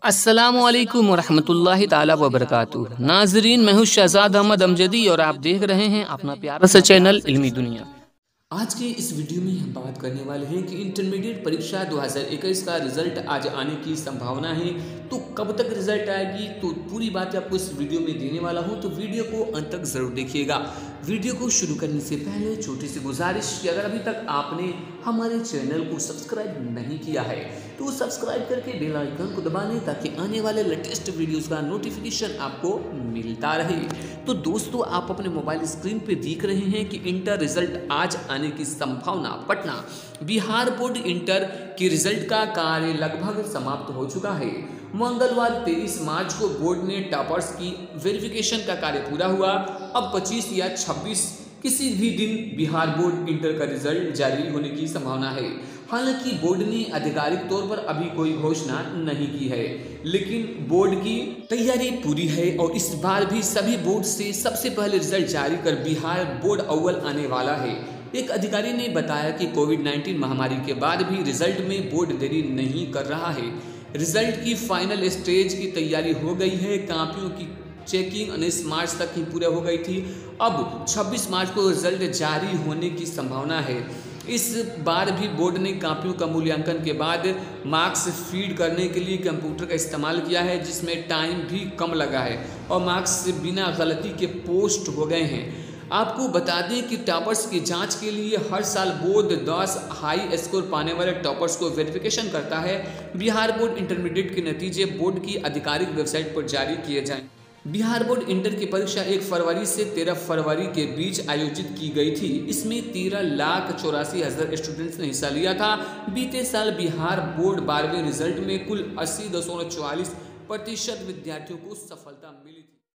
अस्सलामुअलैकुम वरहमतुल्लाहि ताला वबरकातुहू। नाजरीन, मैं हूँ शहजाद अहमद अमजदी और आप देख रहे हैं अपना प्यारा सा चैनल इल्मी दुनिया। आज के इस वीडियो में हम बात करने वाले हैं कि इंटरमीडिएट परीक्षा 2021 का रिजल्ट आज आने की संभावना है। तो कब तक रिजल्ट आएगी, तो पूरी बात आपको इस वीडियो में देने वाला हूं, तो वीडियो को अंत तक जरूर देखिएगा। वीडियो को शुरू करने से पहले छोटी सी गुजारिश कि अगर अभी तक आपने हमारे चैनल को सब्सक्राइब नहीं किया है तो सब्सक्राइब करके बेल आइकन को दबा लें ताकि आने वाले लेटेस्ट वीडियोस का नोटिफिकेशन आपको मिलता रहे। तो दोस्तों, आप अपने मोबाइल स्क्रीन पे देख रहे हैं कि इंटर रिजल्ट आज आने की संभावना। पटना बिहार बोर्ड इंटर के रिजल्ट का कार्य लगभग समाप्त हो चुका है। मंगलवार 23 मार्च को बोर्ड ने टॉपर्स की वेरिफिकेशन का कार्य पूरा हुआ। अब 25 या 26 किसी भी दिन बिहार बोर्ड इंटर का रिजल्ट जारी होने की संभावना है। हालांकि बोर्ड ने आधिकारिक तौर पर अभी कोई घोषणा नहीं की है, लेकिन बोर्ड की तैयारी पूरी है और इस बार भी सभी बोर्ड से सबसे पहले रिजल्ट जारी कर बिहार बोर्ड अव्वल आने वाला है। एक अधिकारी ने बताया कि कोविड-19 महामारी के बाद भी रिजल्ट में बोर्ड देरी नहीं कर रहा है। रिजल्ट की फाइनल स्टेज की तैयारी हो गई है। कापियों की चेकिंग 19 मार्च तक ही पूरा हो गई थी। अब 26 मार्च को रिजल्ट जारी होने की संभावना है। इस बार भी बोर्ड ने कापियों का मूल्यांकन के बाद मार्क्स फीड करने के लिए कंप्यूटर का इस्तेमाल किया है, जिसमें टाइम भी कम लगा है और मार्क्स बिना गलती के पोस्ट हो गए हैं। आपको बता दें कि टॉपर्स की जांच के लिए हर साल बोर्ड 10 हाई स्कोर पाने वाले टॉपर्स को वेरिफिकेशन करता है। बिहार बोर्ड इंटरमीडिएट के नतीजे बोर्ड की आधिकारिक वेबसाइट पर जारी किए जाएं। बिहार बोर्ड इंटर की परीक्षा 1 फरवरी से 13 फरवरी के बीच आयोजित की गई थी। इसमें 13,84,000 स्टूडेंट्स ने हिस्सा लिया था। बीते साल बिहार बोर्ड 12वीं रिजल्ट में कुल 80.44% विद्यार्थियों को सफलता मिली थी।